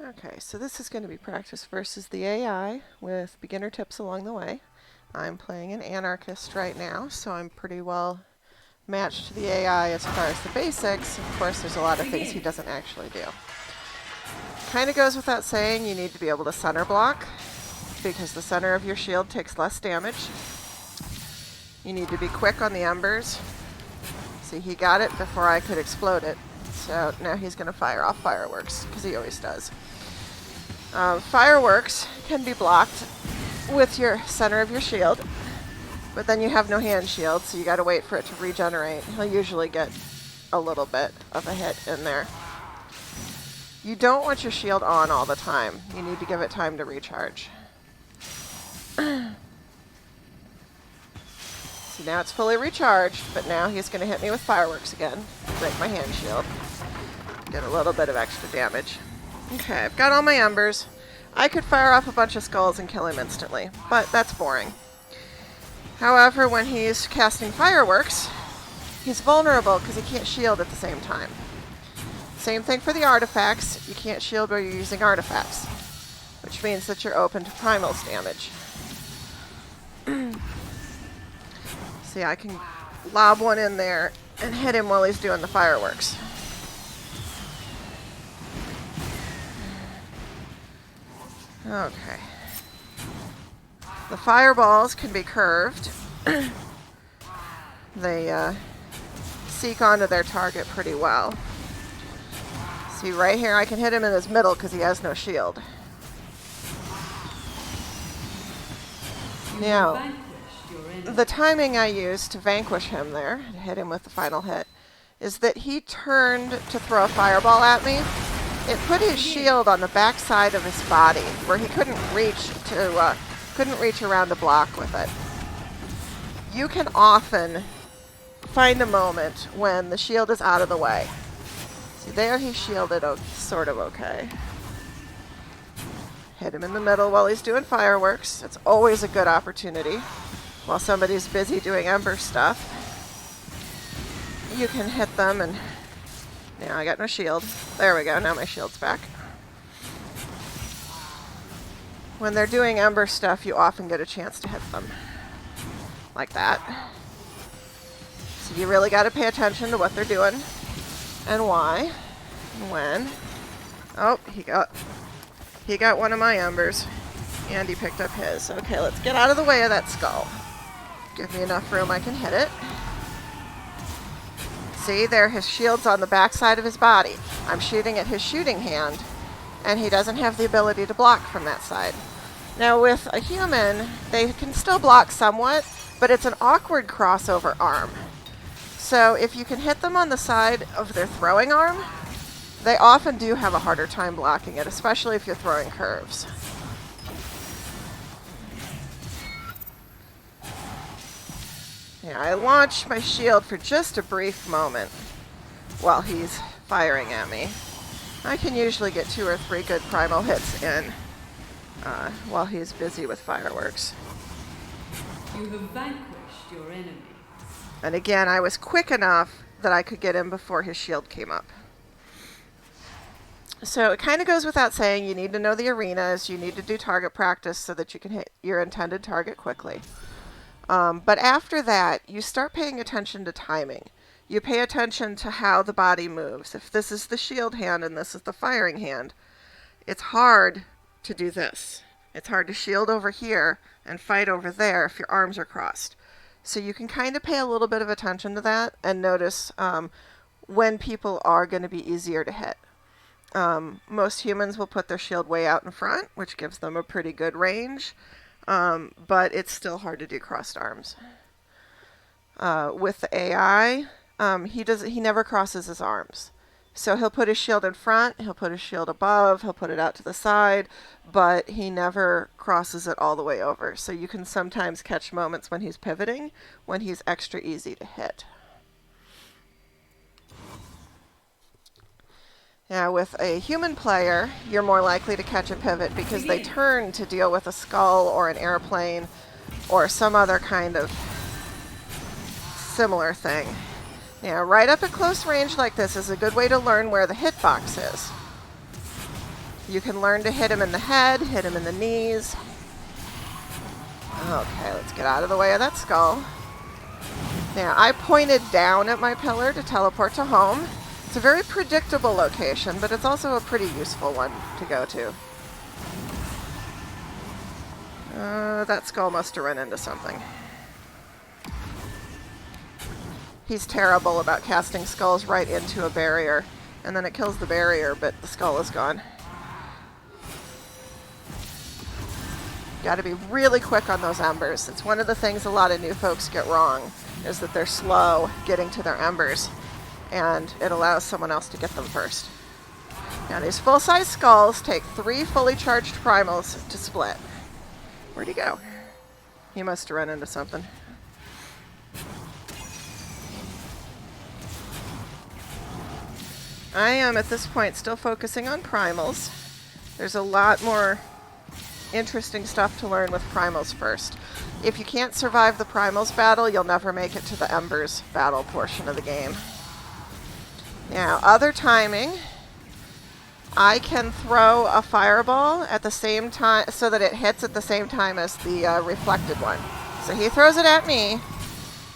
Okay, so this is going to be practice versus the AI with beginner tips along the way. I'm playing an anarchist right now, so I'm pretty well matched to the AI as far as the basics. Of course, there's a lot of things he doesn't actually do. Kind of goes without saying, you need to be able to center block, because the center of your shield takes less damage. You need to be quick on the embers. See, he got it before I could explode it. So now he's going to fire off fireworks, because he always does. Fireworks can be blocked with your center of your shield, but then you have no hand shield, so you got to wait for it to regenerate. He'll usually get a little bit of a hit in there. You don't want your shield on all the time. You need to give it time to recharge. So now it's fully recharged, but now he's going to hit me with fireworks again. Break my hand shield. Get a little bit of extra damage. Okay, I've got all my embers. I could fire off a bunch of skulls and kill him instantly, but that's boring. However, when he's casting fireworks, he's vulnerable because he can't shield at the same time. Same thing for the artifacts. You can't shield while you're using artifacts, which means that you're open to primals damage. See, I can lob one in there and hit him while he's doing the fireworks. Okay. The fireballs can be curved. They seek onto their target pretty well. See, right here I can hit him in his middle because he has no shield. Now, the timing I used to vanquish him there, to hit him with the final hit, is that he turned to throw a fireball at me. It put his shield on the back side of his body, where he couldn't reach around to block with it. You can often find a moment when the shield is out of the way. See, there he's shielded sort of okay. Hit him in the middle while he's doing fireworks. It's always a good opportunity. While somebody's busy doing ember stuff, you can hit them and... Now I got no shield. There we go, now my shield's back. When they're doing ember stuff, you often get a chance to hit them. Like that. So you really got to pay attention to what they're doing. And why. And when. Oh, he got one of my embers. And he picked up his. Okay, let's get out of the way of that skull. Give me enough room I can hit it. See, there his shield's on the back side of his body. I'm shooting at his shooting hand, and he doesn't have the ability to block from that side. Now with a human, they can still block somewhat, but it's an awkward crossover arm. So if you can hit them on the side of their throwing arm, they often do have a harder time blocking it, especially if you're throwing curves. Yeah, I launch my shield for just a brief moment while he's firing at me. I can usually get 2 or 3 good primal hits in while he's busy with fireworks. You have vanquished your enemy. And again, I was quick enough that I could get him before his shield came up. So it kind of goes without saying, you need to know the arenas, you need to do target practice so that you can hit your intended target quickly. But after that, you start paying attention to timing. You pay attention to how the body moves. If this is the shield hand and this is the firing hand, it's hard to do this. It's hard to shield over here and fight over there if your arms are crossed. So you can kind of pay a little bit of attention to that and notice when people are going to be easier to hit. Most humans will put their shield way out in front, which gives them a pretty good range. But it's still hard to do crossed arms. With the AI, he never crosses his arms. So he'll put his shield in front, he'll put his shield above, he'll put it out to the side, but he never crosses it all the way over. So you can sometimes catch moments when he's pivoting, when he's extra easy to hit. Now, with a human player, you're more likely to catch a pivot because they turn to deal with a skull or an airplane or some other kind of similar thing. Now, right up at close range like this is a good way to learn where the hitbox is. You can learn to hit him in the head, hit him in the knees. Okay, let's get out of the way of that skull. Now, I pointed down at my pillar to teleport to home. It's a very predictable location, but it's also a pretty useful one to go to. That skull must have run into something. He's terrible about casting skulls right into a barrier, and then it kills the barrier, but the skull is gone. Gotta be really quick on those embers. It's one of the things a lot of new folks get wrong, is that they're slow getting to their embers, and it allows someone else to get them first. Now these full-size skulls take 3 fully charged primals to split. Where'd he go? He must have run into something. I am, at this point, still focusing on primals. There's a lot more interesting stuff to learn with primals first. If you can't survive the primals battle, you'll never make it to the embers battle portion of the game. Now, other timing. I can throw a fireball at the same time so that it hits at the same time as the reflected one. So he throws it at me.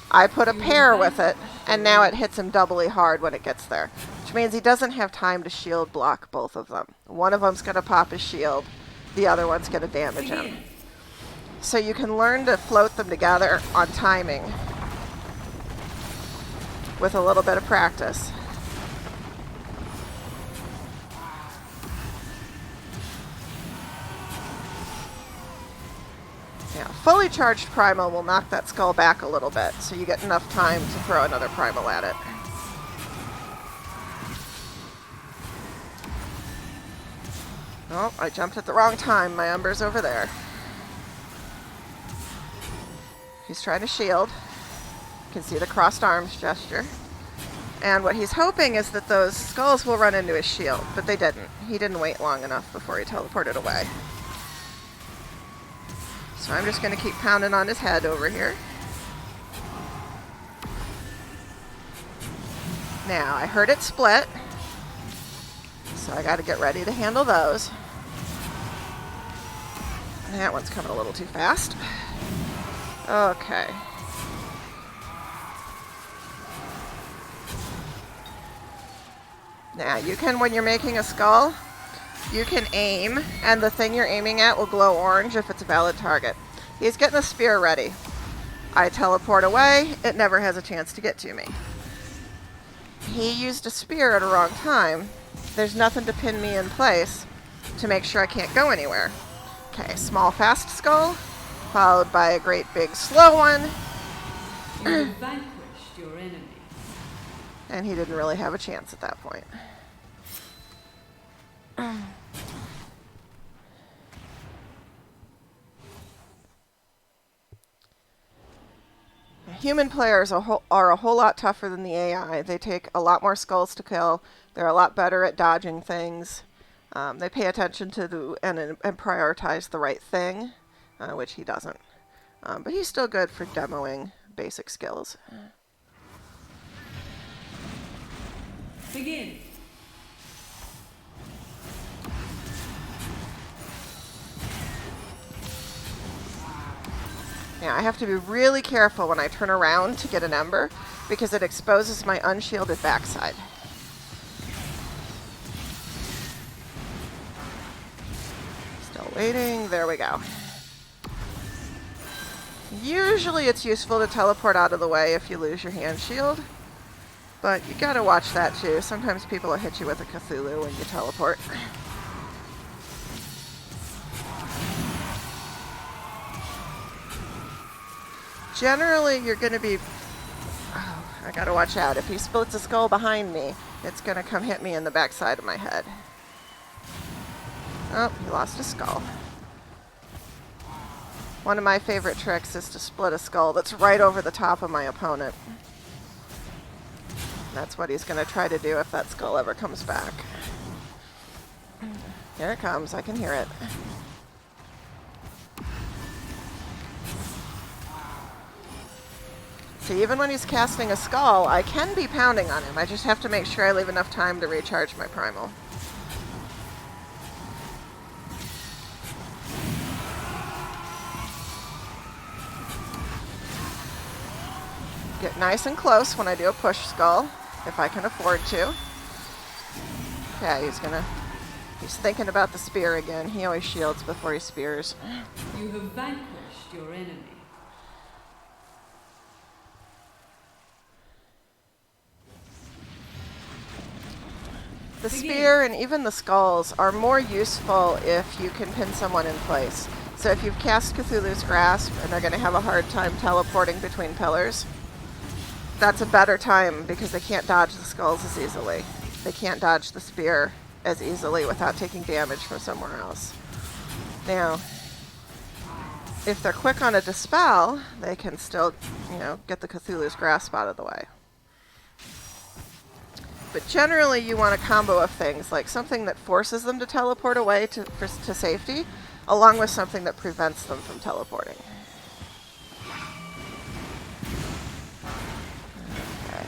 I put a pair with it, and now it hits him doubly hard when it gets there, which means he doesn't have time to shield block both of them. One of them's going to pop his shield, the other one's going to damage him. So you can learn to float them together on timing with a little bit of practice. Now, fully charged primal will knock that skull back a little bit, so you get enough time to throw another primal at it. Oh, I jumped at the wrong time. My ember's over there. He's trying to shield. You can see the crossed arms gesture. And what he's hoping is that those skulls will run into his shield, but they didn't. He didn't wait long enough before he teleported away. So I'm just going to keep pounding on his head over here. Now, I heard it split, so I got to get ready to handle those. That one's coming a little too fast. Okay. Now, you can, when you're making a skull, you can aim, and the thing you're aiming at will glow orange if it's a valid target. He's getting the spear ready. I teleport away, it never has a chance to get to me. He used a spear at a wrong time. There's nothing to pin me in place to make sure I can't go anywhere. Okay, small fast skull, followed by a great big slow one. You have vanquished your enemy. And he didn't really have a chance at that point. Human players are a whole lot tougher than the AI. They take a lot more skulls to kill. They're a lot better at dodging things. They pay attention to and prioritize the right thing, which he doesn't. But he's still good for demoing basic skills. Begin. Now, I have to be really careful when I turn around to get an ember, because it exposes my unshielded backside. Still waiting. There we go. Usually it's useful to teleport out of the way if you lose your hand shield, but you gotta watch that too. Sometimes people will hit you with a Cthulhu when you teleport. Generally, you're going to be... Oh, I gotta watch out. If he splits a skull behind me, it's going to come hit me in the backside of my head. Oh, he lost a skull. One of my favorite tricks is to split a skull that's right over the top of my opponent. That's what he's going to try to do if that skull ever comes back. Here it comes. I can hear it. See, even when he's casting a skull, I can be pounding on him. I just have to make sure I leave enough time to recharge my primal. Get nice and close when I do a push skull, if I can afford to. Okay, he's thinking about the spear again. He always shields before he spears. You have vanquished your enemy. The spear and even the skulls are more useful if you can pin someone in place. So if you've cast Cthulhu's Grasp and they're going to have a hard time teleporting between pillars, that's a better time because they can't dodge the skulls as easily. They can't dodge the spear as easily without taking damage from somewhere else. Now, if they're quick on a Dispel, they can still, get the Cthulhu's Grasp out of the way. But generally, you want a combo of things, like something that forces them to teleport away to safety, along with something that prevents them from teleporting. Okay.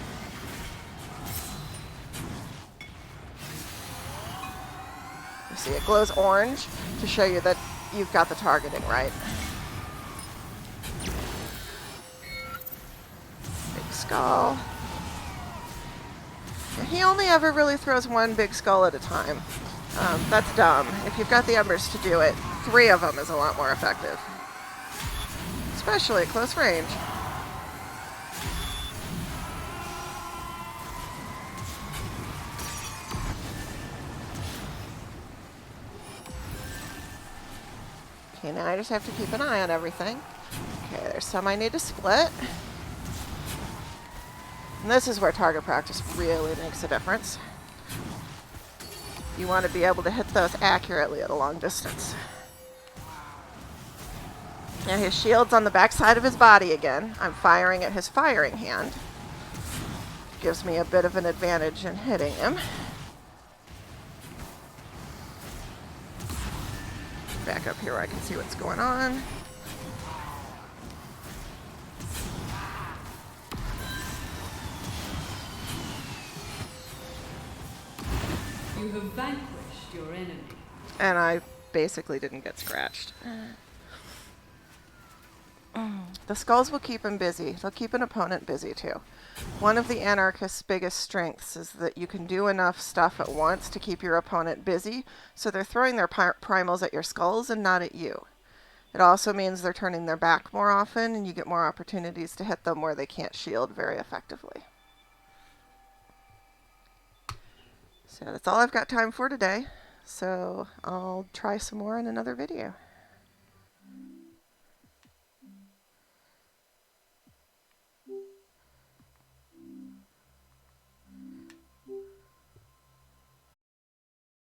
You see, it glows orange to show you that you've got the targeting right. Big skull. He only ever really throws one big skull at a time. That's dumb. If you've got the embers to do it, 3 of them is a lot more effective. Especially at close range. Okay, now I just have to keep an eye on everything. Okay, there's some I need to split. And this is where target practice really makes a difference. You want to be able to hit those accurately at a long distance. And his shield's on the back side of his body again. I'm firing at his firing hand. Gives me a bit of an advantage in hitting him. Back up here where I can see what's going on. You have vanquished your enemy. And I basically didn't get scratched. The skulls will keep him busy. They'll keep an opponent busy too. One of the Anarchist's biggest strengths is that you can do enough stuff at once to keep your opponent busy, so they're throwing their primals at your skulls and not at you. It also means they're turning their back more often, and you get more opportunities to hit them where they can't shield very effectively. So that's all I've got time for today. So I'll try some more in another video.